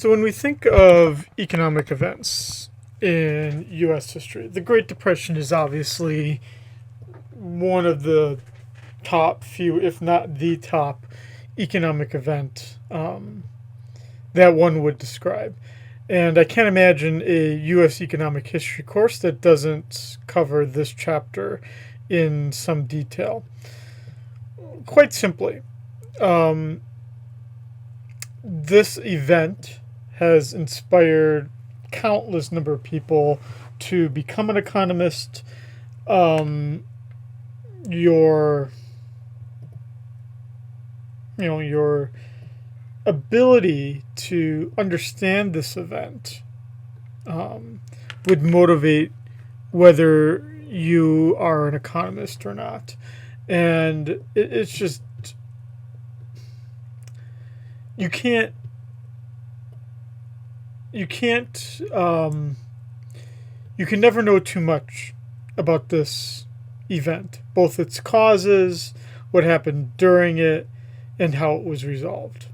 So when we think of economic events in U.S. history, the Great Depression is obviously one of the top few, if not the top, economic event that one would describe. And I can't imagine a U.S. economic history course that doesn't cover this chapter in some detail. Quite simply, this event has inspired countless number of people to become an economist. Your your ability to understand this event would motivate whether you are an economist or not. And it's just, you can't you can never know too much about this event, both its causes, what happened during it, and how it was resolved.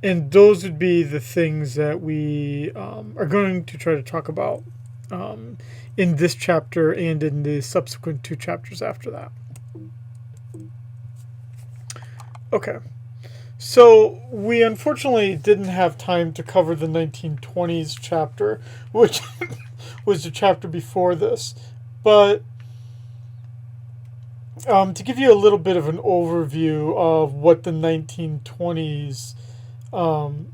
And those would be the things that we are going to try to talk about in this chapter and in the subsequent two chapters after that. Okay. So we unfortunately didn't have time to cover the 1920s chapter, which was the chapter before this. But to give you a little bit of an overview of what the 1920s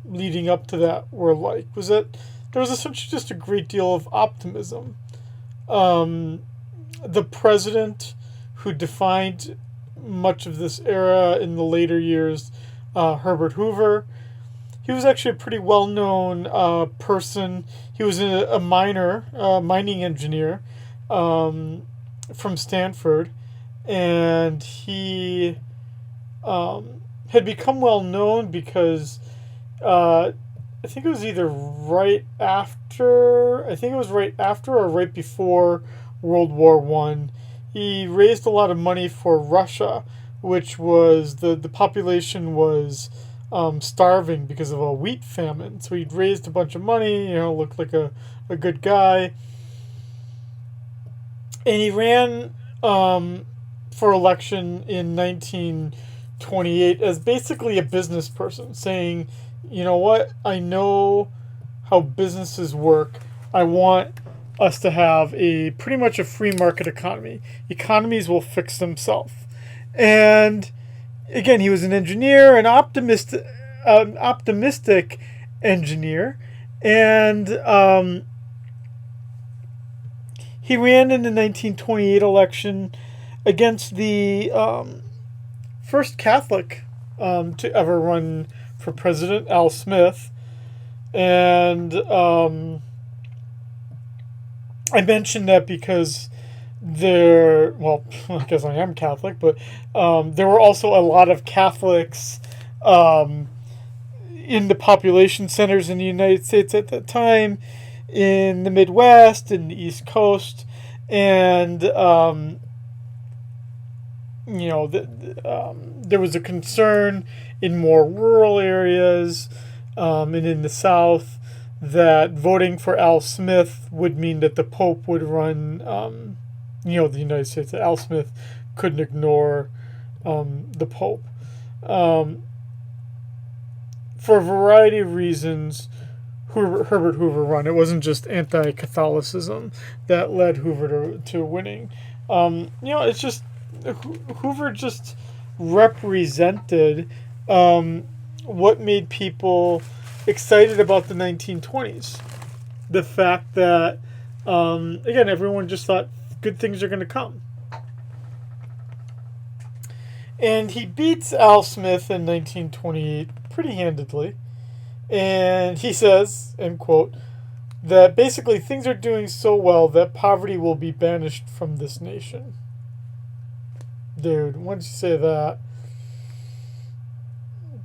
leading up to that were like, was that there was essentially just a great deal of optimism. The president who defined much of this era in the later years, Herbert Hoover, he was actually a pretty well-known person. He was a mining engineer from Stanford, and he had become well-known because I think it was either right after or right before World War One. He raised a lot of money for Russia, which was the population was starving because of a wheat famine. So he'd raised a bunch of money, looked like a good guy. And he ran for election in 1928 as basically a business person, saying, you know what, I know how businesses work. I want us to have pretty much a free market economy. Economies will fix themselves. And again, he was an engineer, an optimistic engineer, and he ran in the 1928 election against the first Catholic to ever run for president, Al Smith. And I mentioned that because I guess I am Catholic, but there were also a lot of Catholics in the population centers in the United States at that time, in the Midwest and the East Coast, and there was a concern in more rural areas and in the South that voting for Al Smith would mean that the Pope would run, the United States. Al Smith couldn't ignore the Pope. For a variety of reasons, Herbert Hoover won. It wasn't just anti-Catholicism that led Hoover to winning. It's just Hoover just represented what made people excited about the 1920s. The fact that, again, everyone just thought good things are going to come. And he beats Al Smith in 1928 pretty handedly. And he says, end quote, that basically things are doing so well that poverty will be banished from this nation. Dude, once you say that,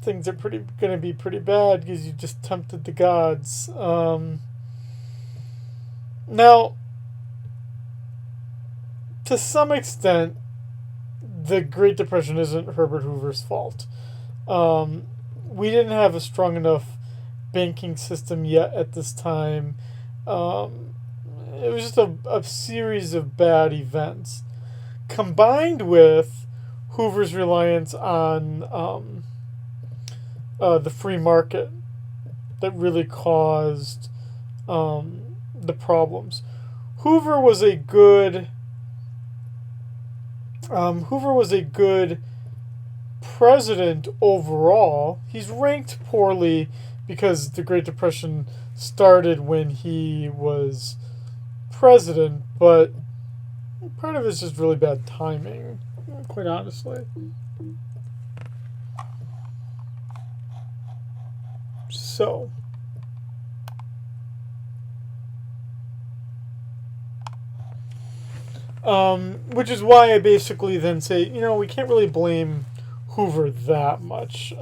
things are going to be pretty bad because you just tempted the gods. Now, to some extent, the Great Depression isn't Herbert Hoover's fault. We didn't have a strong enough banking system yet at this time. It was just a series of bad events, combined with Hoover's reliance on the free market that really caused the problems. Hoover was a good president overall. He's ranked poorly because the Great Depression started when he was president, but part of it's just really bad timing, quite honestly. So, which is why I basically then say, we can't really blame Hoover that much.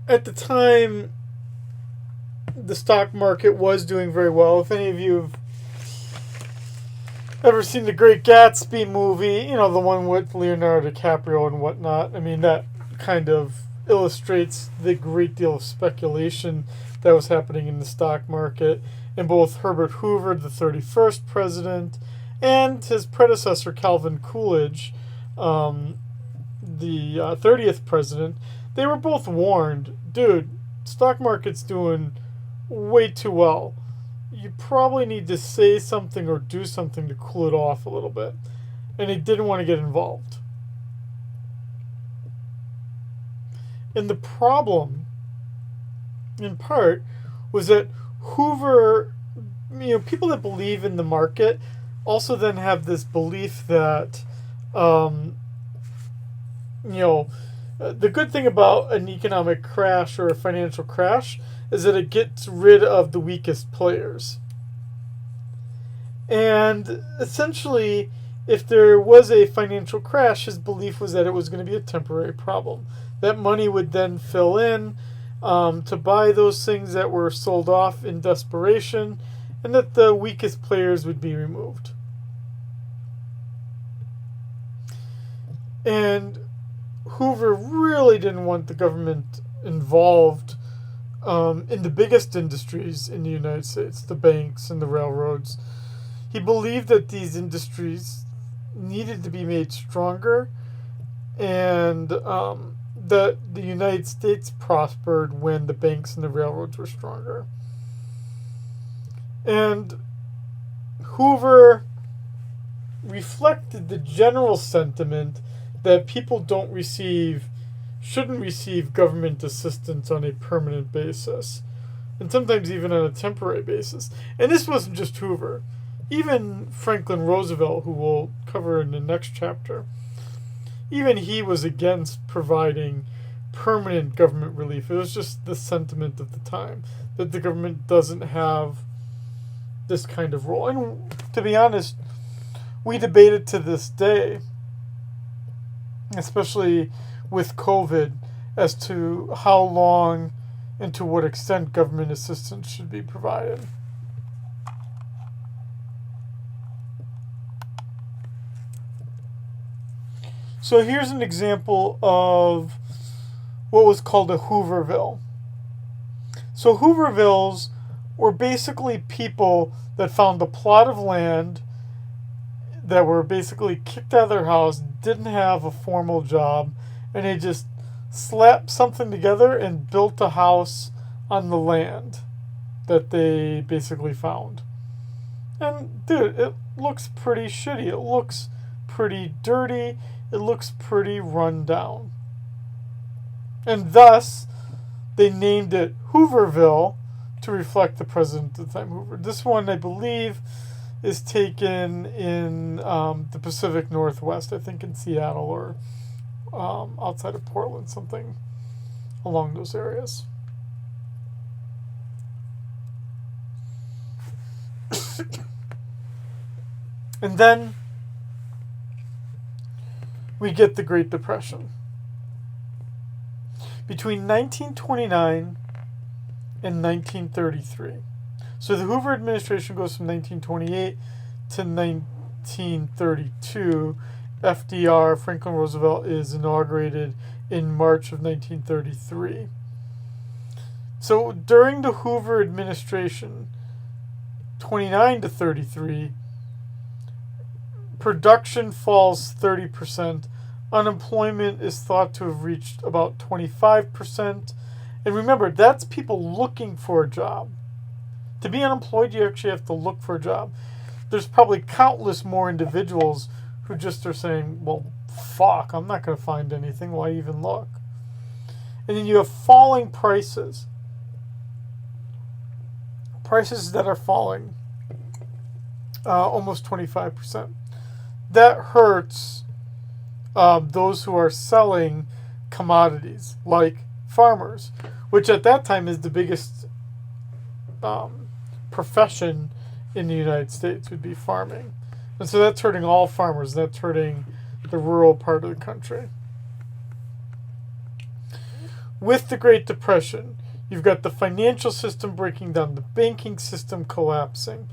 At the time, the stock market was doing very well. If any of you have ever seen the Great Gatsby movie, the one with Leonardo DiCaprio and whatnot, I mean, that kind of illustrates the great deal of speculation that was happening in the stock market. And both Herbert Hoover, the 31st president, and his predecessor, Calvin Coolidge, the 30th president, they were both warned, dude, stock market's doing way too well. You probably need to say something or do something to cool it off a little bit. And they didn't want to get involved. And the problem, in part, was that Hoover, people that believe in the market also then have this belief that, the good thing about an economic crash or a financial crash is that it gets rid of the weakest players. And essentially, if there was a financial crash, his belief was that it was going to be a temporary problem. That money would then fill in to buy those things that were sold off in desperation, and that the weakest players would be removed. And Hoover really didn't want the government involved in the biggest industries in the United States, the banks and the railroads. He believed that these industries needed to be made stronger, and that the United States prospered when the banks and the railroads were stronger. And Hoover reflected the general sentiment that people shouldn't receive government assistance on a permanent basis, and sometimes even on a temporary basis. And this wasn't just Hoover. Even Franklin Roosevelt, who we'll cover in the next chapter, even he was against providing permanent government relief. It was just the sentiment of the time that the government doesn't have this kind of role. And to be honest, we debate it to this day, especially with COVID, as to how long and to what extent government assistance should be provided. So here's an example of what was called a Hooverville. So Hoovervilles were basically people that found a plot of land that were basically kicked out of their house, didn't have a formal job, and they just slapped something together and built a house on the land that they basically found. And dude, it looks pretty shitty. It looks pretty dirty. It looks pretty run down. And thus, they named it Hooverville to reflect the president at the time, Hoover. This one, I believe, is taken in the Pacific Northwest, I think in Seattle or outside of Portland, something along those areas. And then we get the Great Depression. Between 1929 and 1933. So the Hoover administration goes from 1928 to 1932, FDR, Franklin Roosevelt, is inaugurated in March of 1933. So during the Hoover administration, 29 to 33, production falls 30%. Unemployment is thought to have reached about 25%. And remember, that's people looking for a job. To be unemployed, you actually have to look for a job. There's probably countless more individuals who just are saying, well, fuck, I'm not going to find anything. Why even look? And then you have falling prices. Prices that are falling almost 25%. That hurts those who are selling commodities, like farmers, which at that time is the biggest profession in the United States, would be farming. And so that's hurting all farmers. That's hurting the rural part of the country. With the Great Depression, you've got the financial system breaking down, the banking system collapsing,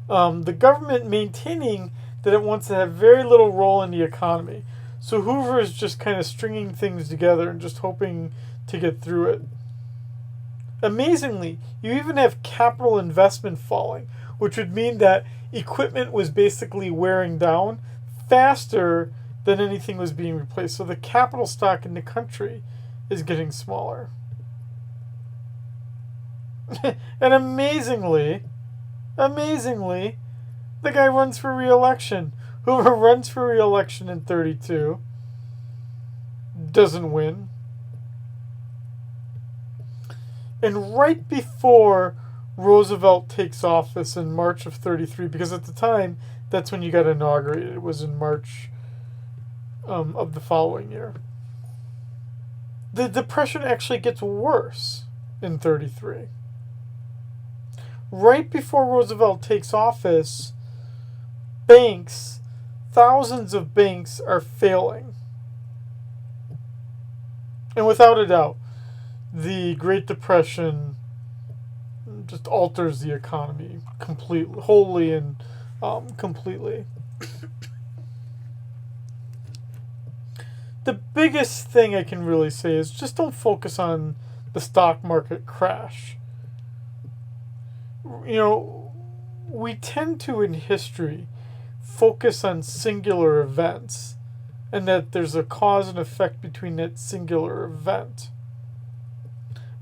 the government maintaining that it wants to have very little role in the economy. So Hoover is just kind of stringing things together and just hoping to get through it. Amazingly, you even have capital investment falling, which would mean that equipment was basically wearing down faster than anything was being replaced. So the capital stock in the country is getting smaller. And amazingly, the guy runs for re-election. Hoover runs for re-election in 32. Doesn't win. And right before Roosevelt takes office in March of 33, because at the time, that's when you got inaugurated. It was in March of the following year. The Depression actually gets worse in 33. Right before Roosevelt takes office, banks, thousands of banks are failing. And without a doubt, the Great Depression just alters the economy completely, wholly and completely. The biggest thing I can really say is just don't focus on the stock market crash. You know, we tend to, in history, focus on singular events and that there's a cause and effect between that singular event.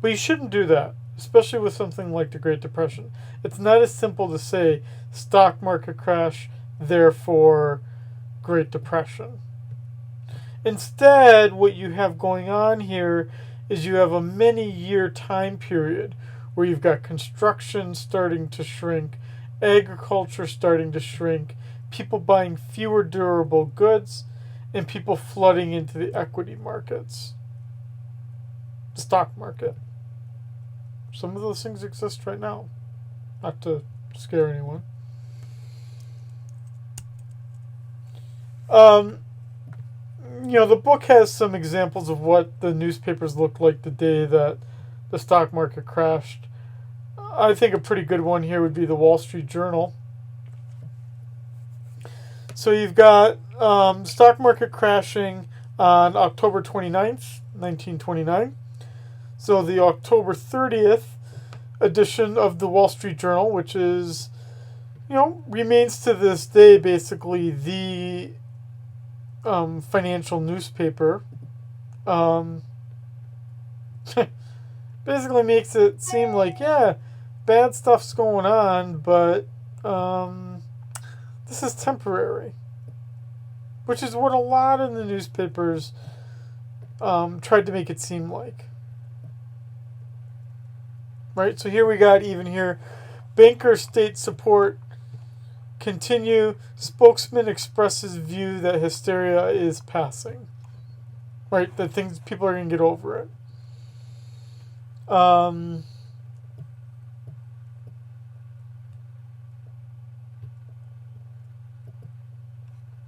But you shouldn't do that, especially with something like the Great Depression. It's not as simple to say stock market crash, therefore Great Depression. Instead, what you have going on here is you have a many-year time period where you've got construction starting to shrink, agriculture starting to shrink, people buying fewer durable goods, and people flooding into the equity markets, the stock market. Some of those things exist right now. Not to scare anyone. You know, the book has some examples of what the newspapers looked like the day that the stock market crashed. I think a pretty good one here would be the Wall Street Journal. So you've got stock market crashing on October 29th, 1929. So the October 30th edition of the Wall Street Journal, which is, you know, remains to this day basically the financial newspaper, basically makes it seem like, yeah, bad stuff's going on, but this is temporary. Which is what a lot of the newspapers tried to make it seem like. Right? So here we got even here, banker state support continue. Spokesman expresses view that hysteria is passing. Right? That things, people are going to get over it.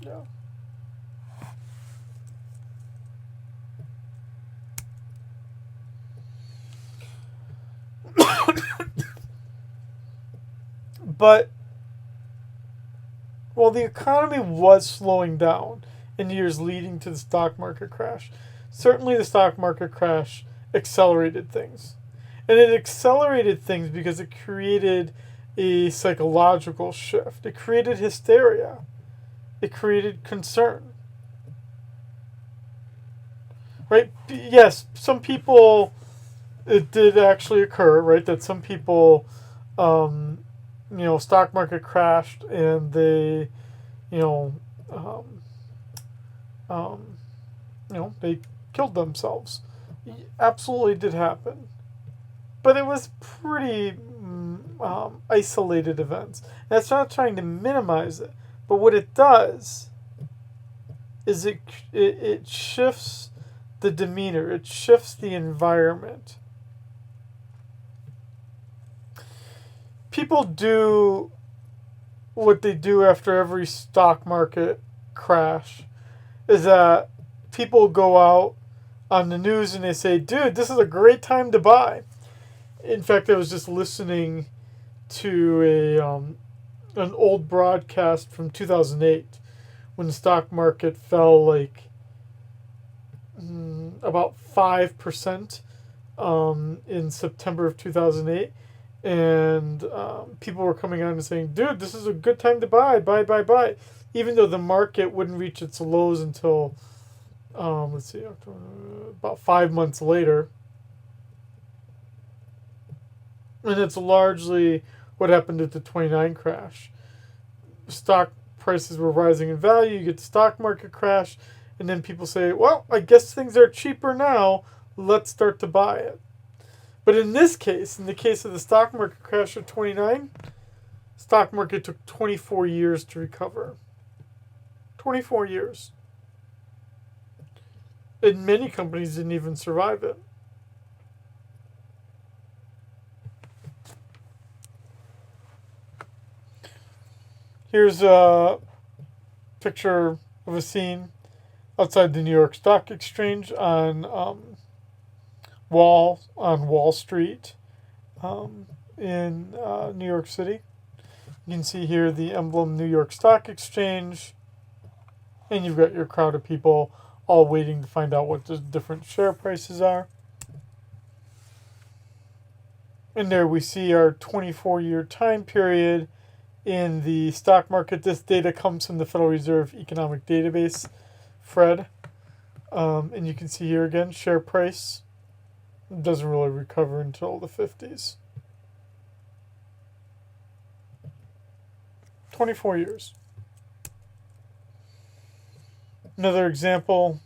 Yeah. But, well, the economy was slowing down. in the years leading to the stock market crash. Certainly the stock market crash accelerated things. And it accelerated things because it created a psychological shift. It created hysteria. It created concern. Right? Yes, some people, it did actually occur, right? That some people, stock market crashed and they, they killed themselves. Absolutely did happen. But it was pretty isolated events. That's not trying to minimize it. But what it does is it shifts the demeanor. It shifts the environment. People do what they do after every stock market crash is that people go out on the news and they say, dude, this is a great time to buy. In fact, I was just listening to an old broadcast from 2008 when the stock market fell like about 5% in September of 2008. And people were coming on and saying, dude, this is a good time to buy, even though the market wouldn't reach its lows until, about 5 months later. And it's largely what happened at the 29 crash. Stock prices were rising in value, you get the stock market crash, and then people say, well, I guess things are cheaper now, let's start to buy it. But in this case, in the case of the stock market crash of 29, stock market took 24 years to recover. 24 years. And many companies didn't even survive it. Here's a picture of a scene outside the New York Stock Exchange on Wall Street in New York City. You can see here the emblem New York Stock Exchange, and you've got your crowd of people all waiting to find out what the different share prices are. And there we see our 24-year time period in the stock market. This data comes from the Federal Reserve Economic Database, FRED. And you can see here again, share price doesn't really recover until the 50s. 24 years. Another example,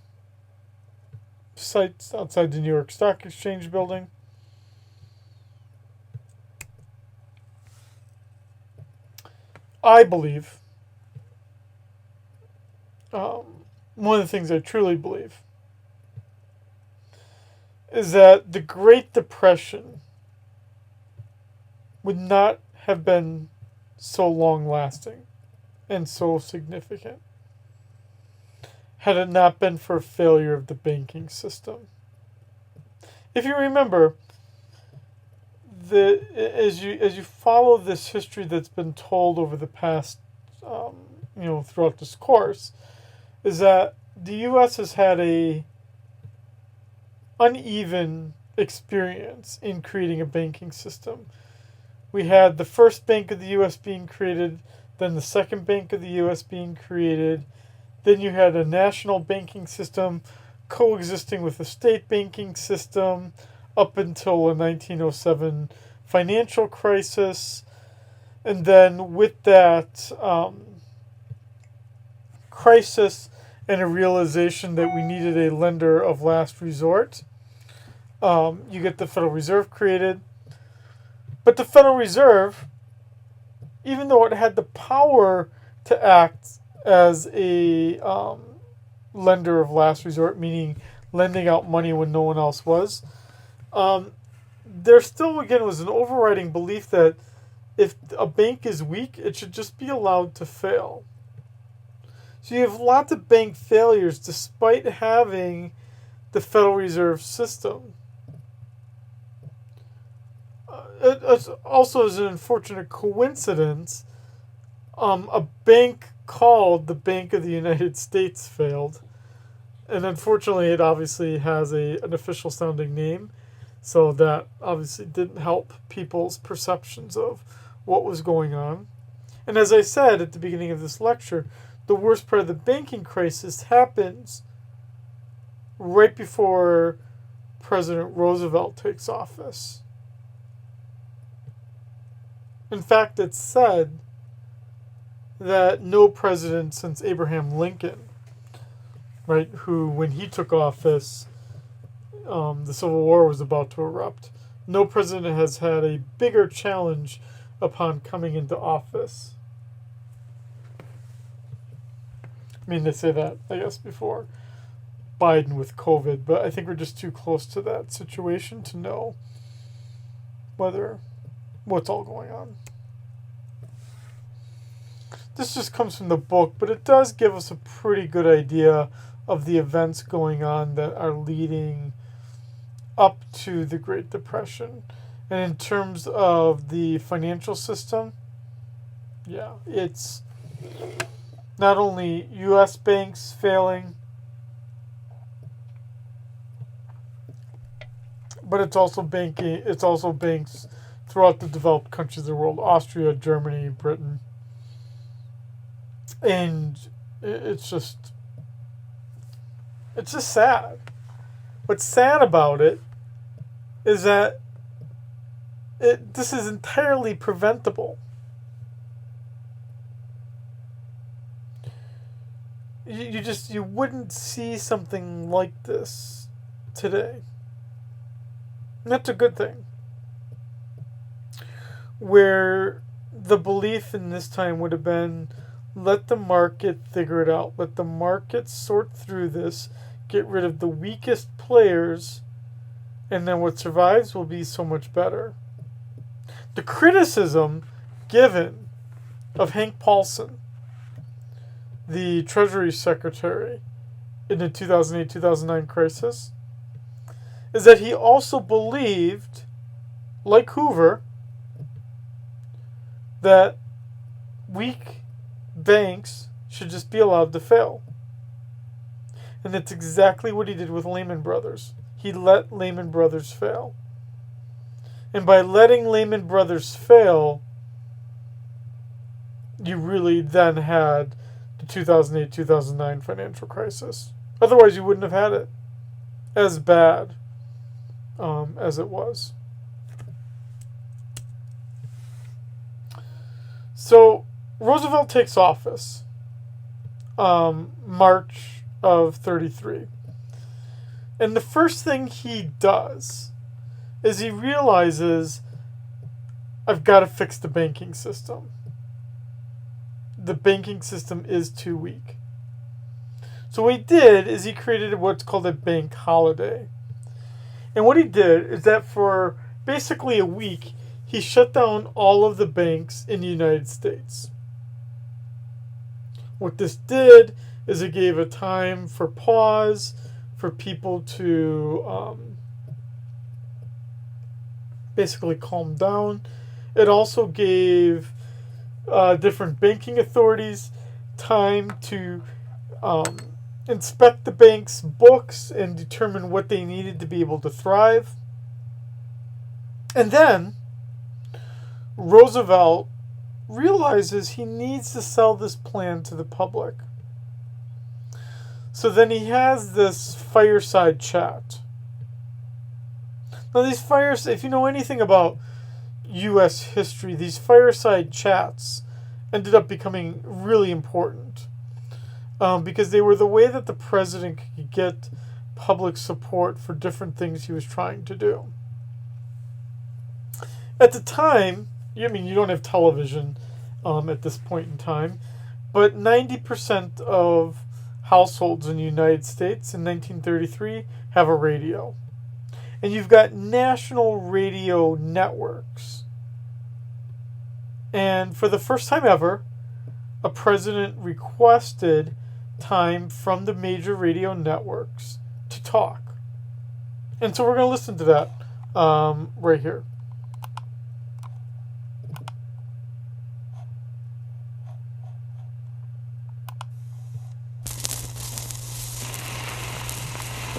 sites outside the New York Stock Exchange building. I believe, one of the things I truly believe, is that the Great Depression would not have been so long-lasting and so significant had it not been for a failure of the banking system. If you remember, as you follow this history that's been told over the past, throughout this course, is that the U.S. has had a uneven experience in creating a banking system. We had the first Bank of the U.S. being created, then the second Bank of the U.S. being created. Then you had a national banking system coexisting with a state banking system up until the 1907 financial crisis. And then with that crisis and a realization that we needed a lender of last resort, you get the Federal Reserve created. But the Federal Reserve, even though it had the power to act as a lender of last resort, meaning lending out money when no one else was, there still, again, was an overriding belief that if a bank is weak, it should just be allowed to fail. So you have lots of bank failures despite having the Federal Reserve system. It also is an unfortunate coincidence. A bank called the Bank of the United States failed. And unfortunately, it obviously has an official sounding name. So that obviously didn't help people's perceptions of what was going on. And as I said at the beginning of this lecture, the worst part of the banking crisis happens right before President Roosevelt takes office. In fact, it's said that no president since Abraham Lincoln, right, who, when he took office, the Civil War was about to erupt. No president has had a bigger challenge upon coming into office. I mean, they say that, I guess, before Biden with COVID, but I think we're just too close to that situation to know what's all going on. This just comes from the book, but it does give us a pretty good idea of the events going on that are leading up to the Great Depression. And in terms of the financial system, yeah, it's not only U.S. banks failing, but it's also banks throughout the developed countries of the world: Austria, Germany, Britain. And it's just sad. What's sad about it is that this is entirely preventable. You wouldn't see something like this today. And that's a good thing. Where the belief in this time would have been, let the market figure it out. Let the market sort through this, get rid of the weakest players, and then what survives will be so much better. The criticism given of Hank Paulson, the Treasury Secretary in the 2008-2009 crisis, is that he also believed, like Hoover, that weak banks should just be allowed to fail. And that's exactly what he did with Lehman Brothers. He let Lehman Brothers fail. And by letting Lehman Brothers fail, you really then had the 2008-2009 financial crisis. Otherwise, you wouldn't have had it as bad as it was. So, Roosevelt takes office March of 33. And the first thing he does is he realizes, I've got to fix the banking system. The banking system is too weak. So what he did is he created what's called a bank holiday. And what he did is that for basically a week, he shut down all of the banks in the United States. What this did is it gave a time for pause, for people to basically calm down. It also gave different banking authorities time to inspect the bank's books and determine what they needed to be able to thrive. And then Roosevelt realizes he needs to sell this plan to the public. So then he has this fireside chat. Now if you know anything about U.S. history, these fireside chats ended up becoming really important because they were the way that the president could get public support for different things he was trying to do. At the time, you don't have television at this point in time, but 90% of households in the United States in 1933 have a radio. And you've got national radio networks. And for the first time ever, a president requested time from the major radio networks to talk. And so we're going to listen to that right here.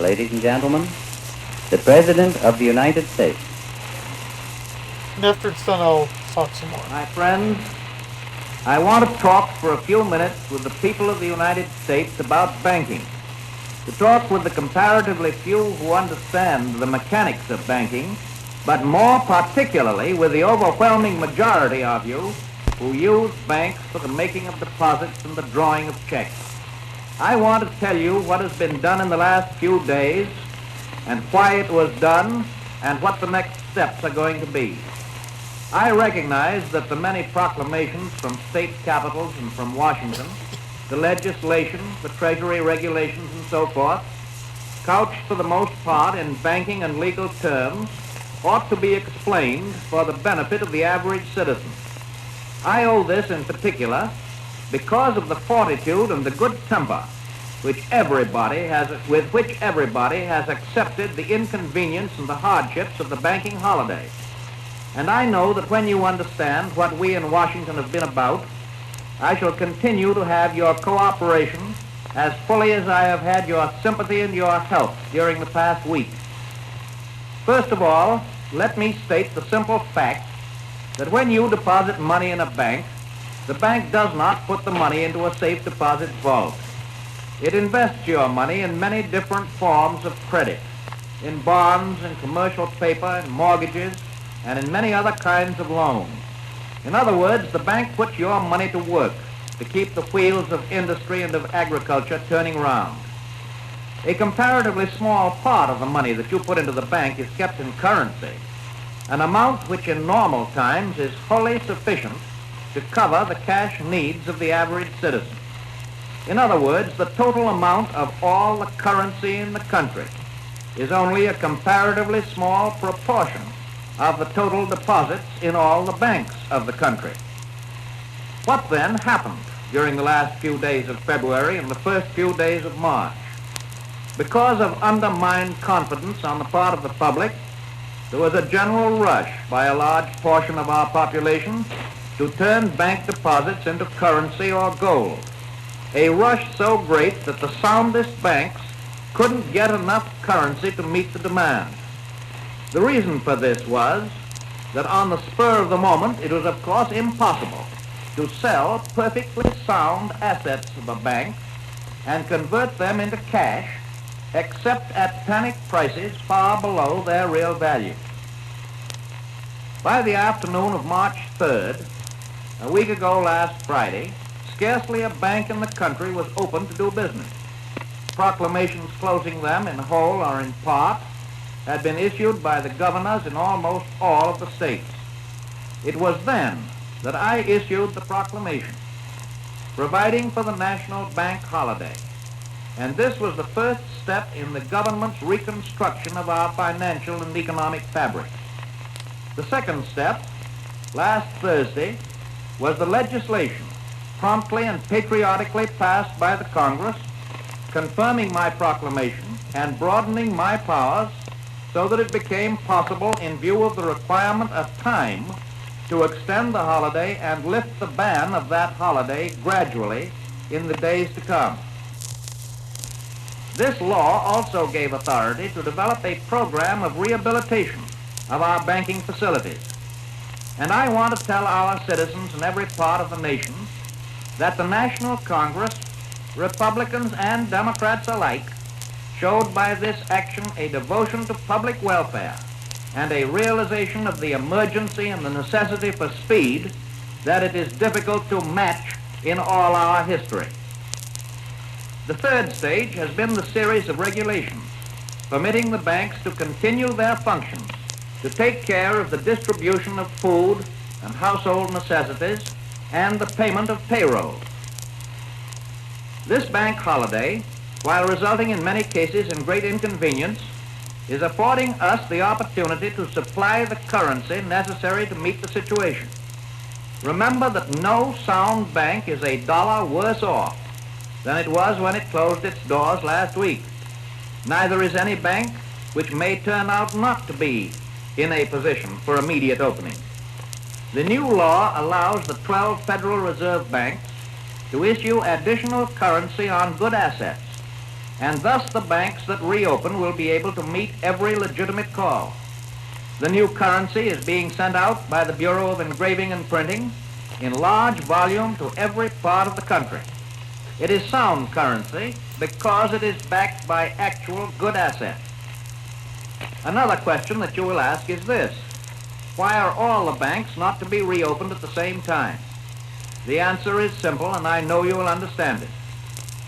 Ladies and gentlemen, the President of the United States. And after it's done, I'll talk some more. My friends, I want to talk for a few minutes with the people of the United States about banking. To talk with the comparatively few who understand the mechanics of banking, but more particularly with the overwhelming majority of you who use banks for the making of deposits and the drawing of checks. I want to tell you what has been done in the last few days and why it was done and what the next steps are going to be. I recognize that the many proclamations from state capitals and from Washington, the legislation, the Treasury regulations and so forth, couched for the most part in banking and legal terms, ought to be explained for the benefit of the average citizen. I owe this in particular because of the fortitude and the good temper with which everybody has accepted the inconvenience and the hardships of the banking holiday. And I know that when you understand what we in Washington have been about, I shall continue to have your cooperation as fully as I have had your sympathy and your help during the past week. First of all, let me state the simple fact that when you deposit money in a bank, the bank does not put the money into a safe deposit vault. It invests your money in many different forms of credit, in bonds, in commercial paper, in mortgages, and in many other kinds of loans. In other words, the bank puts your money to work to keep the wheels of industry and of agriculture turning round. A comparatively small part of the money that you put into the bank is kept in currency, an amount which in normal times is wholly sufficient to cover the cash needs of the average citizen. In other words, the total amount of all the currency in the country is only a comparatively small proportion of the total deposits in all the banks of the country. What then happened during the last few days of February and the first few days of March? Because of undermined confidence on the part of the public, there was a general rush by a large portion of our population to turn bank deposits into currency or gold. A rush so great that the soundest banks couldn't get enough currency to meet the demand. The reason for this was that on the spur of the moment, it was of course impossible to sell perfectly sound assets of a bank and convert them into cash except at panic prices far below their real value. By the afternoon of March 3rd, a week ago last Friday, scarcely a bank in the country was open to do business. Proclamations closing them in whole or in part had been issued by the governors in almost all of the states. It was then that I issued the proclamation providing for the national bank holiday, and this was the first step in the government's reconstruction of our financial and economic fabric. The second step, last Thursday, was the legislation promptly and patriotically passed by the Congress, confirming my proclamation and broadening my powers so that it became possible, in view of the requirement of time, to extend the holiday and lift the ban of that holiday gradually in the days to come. This law also gave authority to develop a program of rehabilitation of our banking facilities. And I want to tell our citizens in every part of the nation that the National Congress, Republicans and Democrats alike, showed by this action a devotion to public welfare and a realization of the emergency and the necessity for speed that it is difficult to match in all our history. The third stage has been the series of regulations permitting the banks to continue their functions to take care of the distribution of food and household necessities and the payment of payrolls. This bank holiday, while resulting in many cases in great inconvenience, is affording us the opportunity to supply the currency necessary to meet the situation. Remember that no sound bank is a dollar worse off than it was when it closed its doors last week. Neither is any bank which may turn out not to be in a position for immediate opening. The new law allows the 12 Federal Reserve banks to issue additional currency on good assets and thus the banks that reopen will be able to meet every legitimate call. The new currency is being sent out by the Bureau of Engraving and Printing in large volume to every part of the country. It is sound currency because it is backed by actual good assets. Another question that you will ask is this: why are all the banks not to be reopened at the same time? The answer is simple, and I know you will understand it.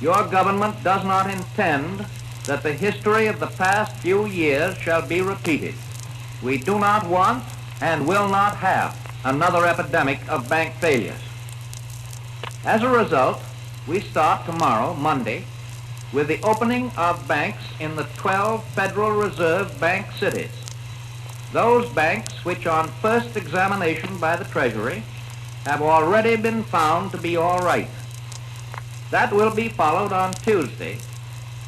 Your government does not intend that the history of the past few years shall be repeated. We do not want and will not have another epidemic of bank failures. As a result, we start tomorrow, Monday, with the opening of banks in the 12 Federal Reserve bank cities. Those banks which on first examination by the Treasury have already been found to be all right. That will be followed on Tuesday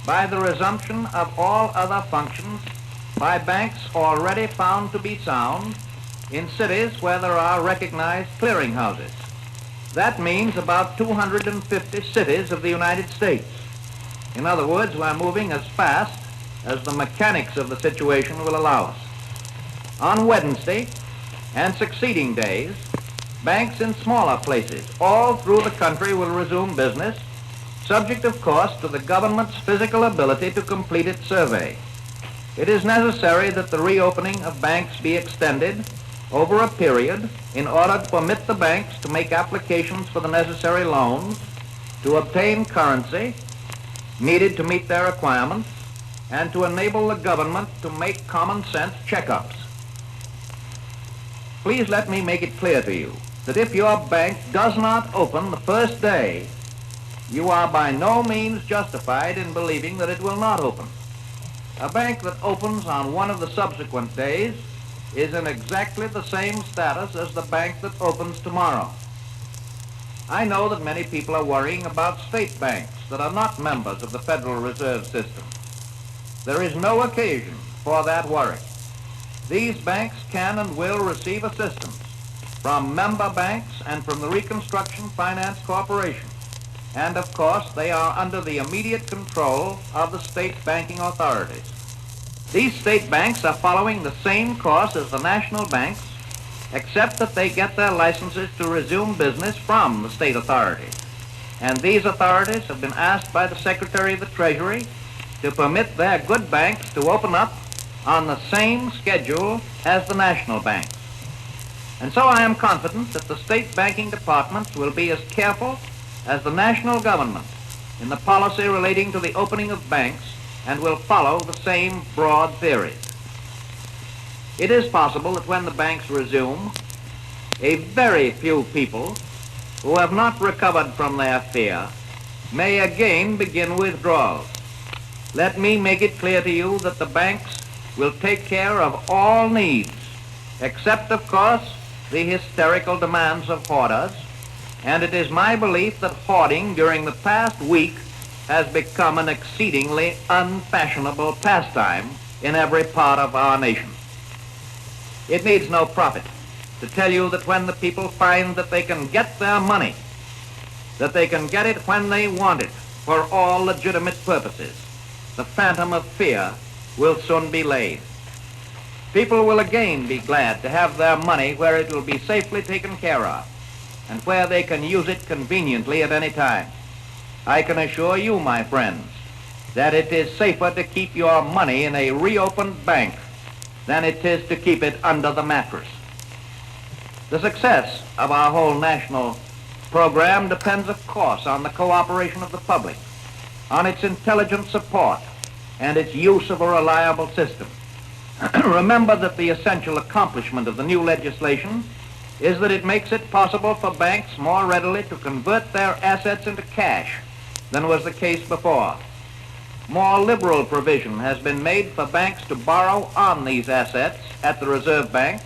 by the resumption of all other functions by banks already found to be sound in cities where there are recognized clearinghouses. That means about 250 cities of the United States. In other words, we're moving as fast as the mechanics of the situation will allow us. On Wednesday and succeeding days, banks in smaller places all through the country will resume business, subject of course to the government's physical ability to complete its survey. It is necessary that the reopening of banks be extended over a period in order to permit the banks to make applications for the necessary loans, to obtain currency needed to meet their requirements, and to enable the government to make common sense checkups. Please let me make it clear to you that if your bank does not open the first day, you are by no means justified in believing that it will not open. A bank that opens on one of the subsequent days is in exactly the same status as the bank that opens tomorrow. I know that many people are worrying about state banks that are not members of the Federal Reserve System. There is no occasion for that worry. These banks can and will receive assistance from member banks and from the Reconstruction Finance Corporation. And of course, they are under the immediate control of the state banking authorities. These state banks are following the same course as the national banks, except that they get their licenses to resume business from the state authorities. And these authorities have been asked by the Secretary of the Treasury to permit their good banks to open up on the same schedule as the national banks. And so I am confident that the state banking departments will be as careful as the national government in the policy relating to the opening of banks and will follow the same broad theories. It is possible that when the banks resume, a very few people who have not recovered from their fear may again begin withdrawals. Let me make it clear to you that the banks will take care of all needs, except, of course, the hysterical demands of hoarders, and it is my belief that hoarding during the past week has become an exceedingly unfashionable pastime in every part of our nation. It needs no prophet to tell you that when the people find that they can get their money, that they can get it when they want it for all legitimate purposes, the phantom of fear will soon be laid. People will again be glad to have their money where it will be safely taken care of and where they can use it conveniently at any time. I can assure you, my friends, that it is safer to keep your money in a reopened bank than it is to keep it under the mattress. The success of our whole national program depends, of course, on the cooperation of the public, on its intelligent support, and its use of a reliable system. Remember that the essential accomplishment of the new legislation is that it makes it possible for banks more readily to convert their assets into cash than was the case before. More liberal provision has been made for banks to borrow on these assets at the reserve banks,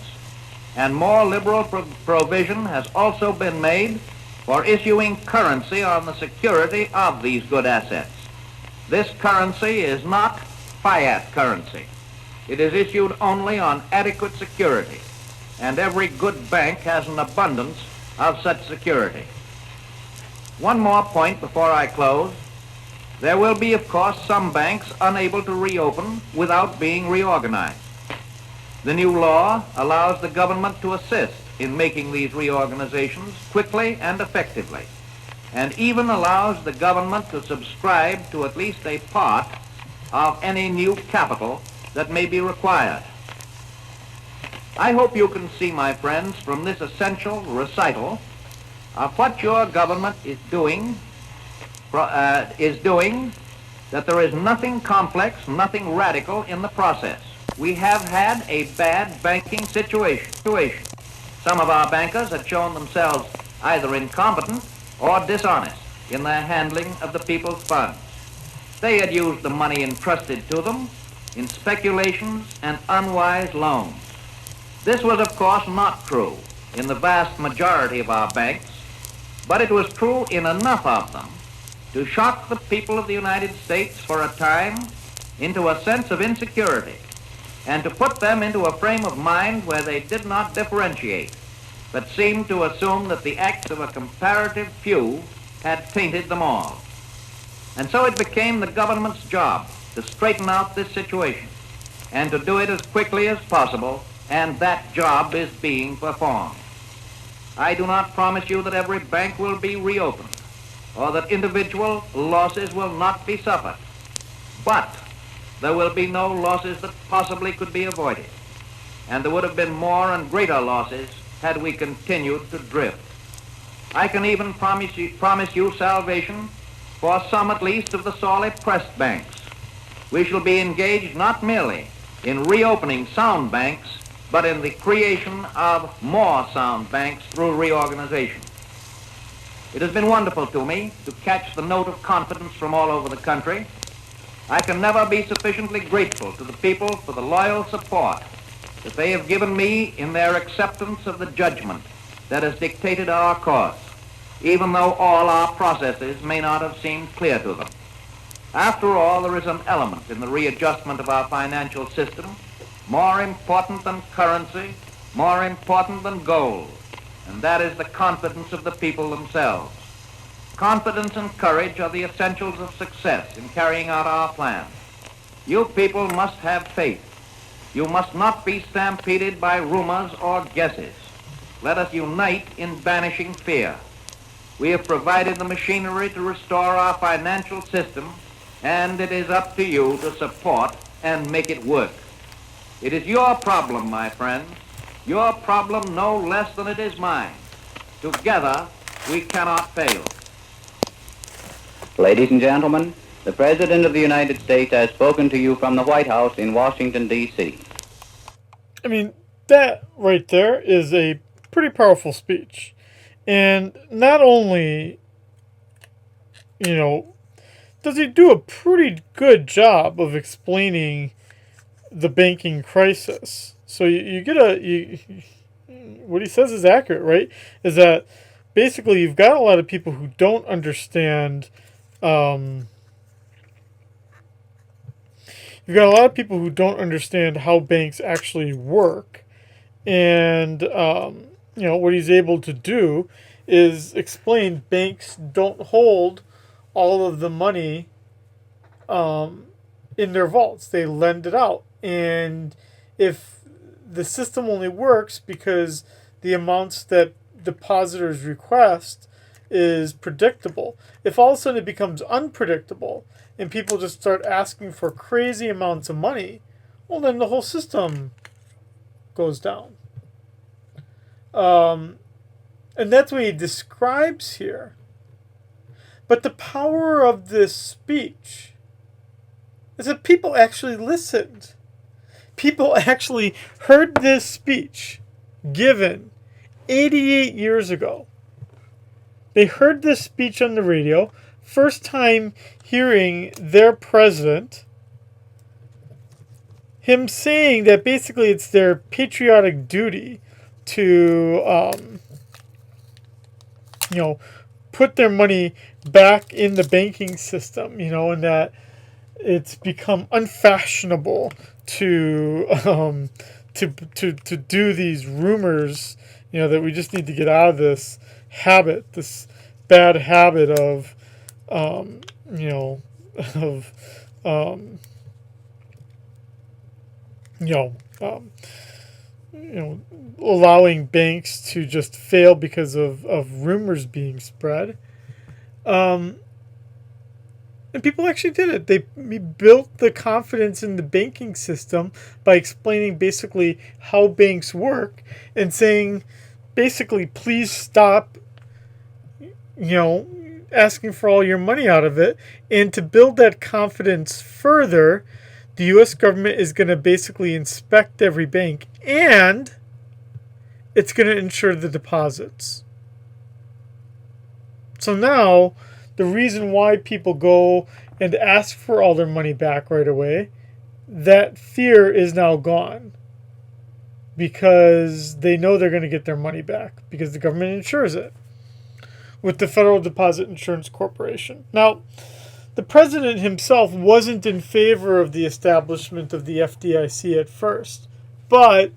and more liberal provision has also been made for issuing currency on the security of these good assets. This currency is not fiat currency. It is issued only on adequate security, and every good bank has an abundance of such security. One more point before I close. There will be, of course, some banks unable to reopen without being reorganized. The new law allows the government to assist in making these reorganizations quickly and effectively, and even allows the government to subscribe to at least a part of any new capital that may be required. I hope you can see, my friends, from this essential recital of what your government is doing, that there is nothing complex, nothing radical in the process. We have had a bad banking situation. Some of our bankers had shown themselves either incompetent or dishonest in their handling of the people's funds. They had used the money entrusted to them in speculations and unwise loans. This was, of course, not true in the vast majority of our banks, but it was true in enough of them to shock the people of the United States for a time into a sense of insecurity, and to put them into a frame of mind where they did not differentiate, but seemed to assume that the acts of a comparative few had tainted them all. And so it became the government's job to straighten out this situation, and to do it as quickly as possible, and that job is being performed. I do not promise you that every bank will be reopened, or that individual losses will not be suffered, but there will be no losses that possibly could be avoided, and there would have been more and greater losses had we continued to drift. I can even promise you salvation for some at least of the sorely pressed banks. We shall be engaged not merely in reopening sound banks, but in the creation of more sound banks through reorganization. It has been wonderful to me to catch the note of confidence from all over the country. I can never be sufficiently grateful to the people for the loyal support that they have given me in their acceptance of the judgment that has dictated our course, even though all our processes may not have seemed clear to them. After all, there is an element in the readjustment of our financial system more important than currency, more important than gold, and that is the confidence of the people themselves. Confidence and courage are the essentials of success in carrying out our plans. You people must have faith. You must not be stampeded by rumors or guesses. Let us unite in banishing fear. We have provided the machinery to restore our financial system, and it is up to you to support and make it work. It is your problem, my friends, your problem no less than it is mine. Together, we cannot fail. Ladies and gentlemen, the President of the United States has spoken to you from the White House in Washington, D.C. I mean, that right there is a pretty powerful speech. And not only, does he do a pretty good job of explaining the banking crisis. So what he says is accurate, right? Is that basically you've got a lot of people who don't understand. You've got a lot of people who don't understand how banks actually work, and what he's able to do is explain banks don't hold all of the money in their vaults. They lend it out. And if the system only works because the amounts that depositors request is predictable, if all of a sudden it becomes unpredictable and people just start asking for crazy amounts of money, well, then the whole system goes down. And that's what he describes here. But the power of this speech is that people actually listened. People actually heard this speech given 88 years ago. They heard this speech on the radio, first time hearing their president, him saying that basically it's their patriotic duty to, put their money back in the banking system, and that it's become unfashionable to do these rumors, that we just need to get out of this bad habit of, of you know, um, allowing banks to just fail because of rumors being spread. And people actually did it. They built the confidence in the banking system by explaining basically how banks work and saying, basically, please stop, asking for all your money out of it. And to build that confidence further, the U.S. government is going to basically inspect every bank, and it's going to insure the deposits. So now, the reason why people go and ask for all their money back right away, that fear is now gone. Because they know they're going to get their money back, because the government insures it with the Federal Deposit Insurance Corporation. Now, the president himself wasn't in favor of the establishment of the FDIC at first, but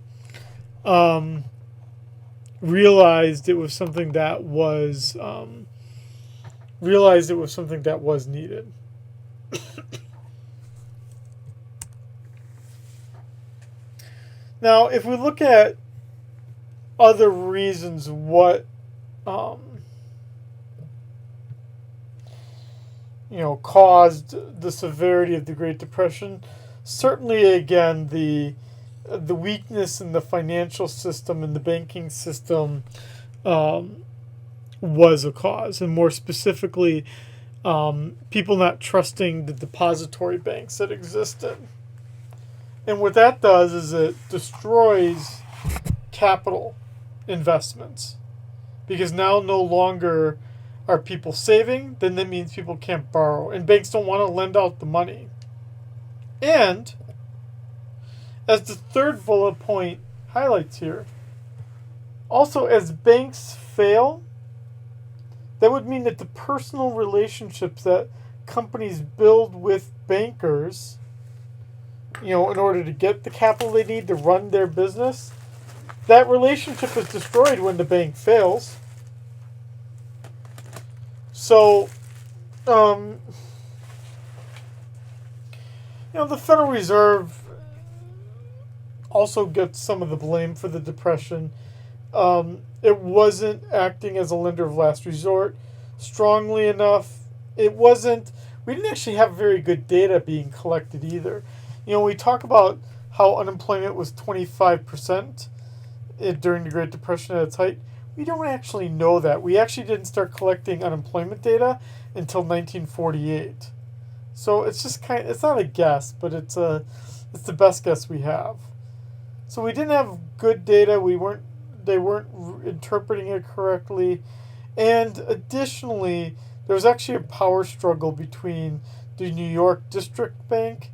realized it was something that was needed. Now, if we look at other reasons what caused the severity of the Great Depression, certainly again the weakness in the financial system and the banking system was a cause, and more specifically, people not trusting the depository banks that existed. And what that does is it destroys capital investments, because now no longer are people saving, then that means people can't borrow, and banks don't want to lend out the money. And as the third bullet point highlights here, also as banks fail, that would mean that the personal relationships that companies build with bankers, in order to get the capital they need to run their business, that relationship is destroyed when the bank fails. So, the Federal Reserve also gets some of the blame for the Depression. It wasn't acting as a lender of last resort strongly enough. We didn't actually have very good data being collected either. We talk about how unemployment was 25% during the Great Depression at its height. We don't actually know that. We actually didn't start collecting unemployment data until 1948. So it's just it's not a guess, but it's the best guess we have. So we didn't have good data. They weren't interpreting it correctly. And additionally, there was actually a power struggle between the New York District Bank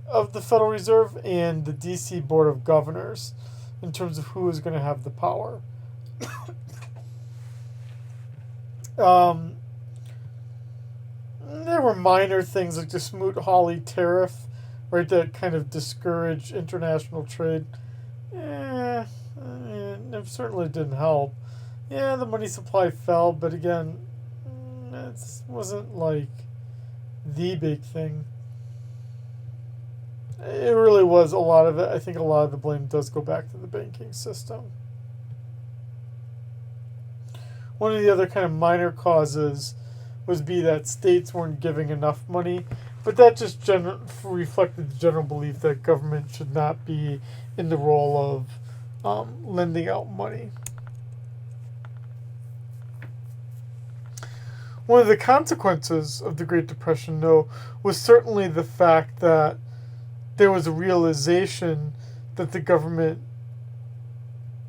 of the Federal Reserve and the D.C. Board of Governors in terms of who was going to have the power. There were minor things like the Smoot-Hawley tariff, right, that kind of discouraged international trade. It certainly didn't help. Yeah, the money supply fell, but again, it wasn't like the big thing. It really was a lot of it. I think a lot of the blame does go back to the banking system. One of the other kind of minor causes was that states weren't giving enough money, but that just reflected the general belief that government should not be in the role of lending out money. One of the consequences of the Great Depression, though, was certainly the fact that there was a realization that the government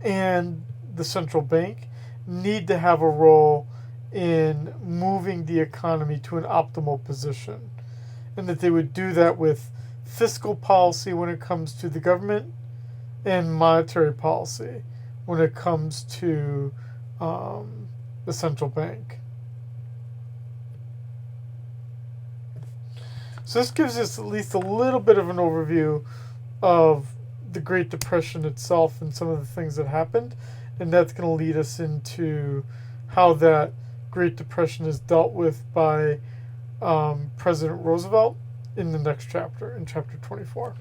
and the central bank need to have a role in moving the economy to an optimal position, and that they would do that with fiscal policy when it comes to the government and monetary policy when it comes to the central bank. So this gives us at least a little bit of an overview of the Great Depression itself and some of the things that happened, and that's going to lead us into how that Great Depression is dealt with by President Roosevelt in the next chapter, in chapter 24.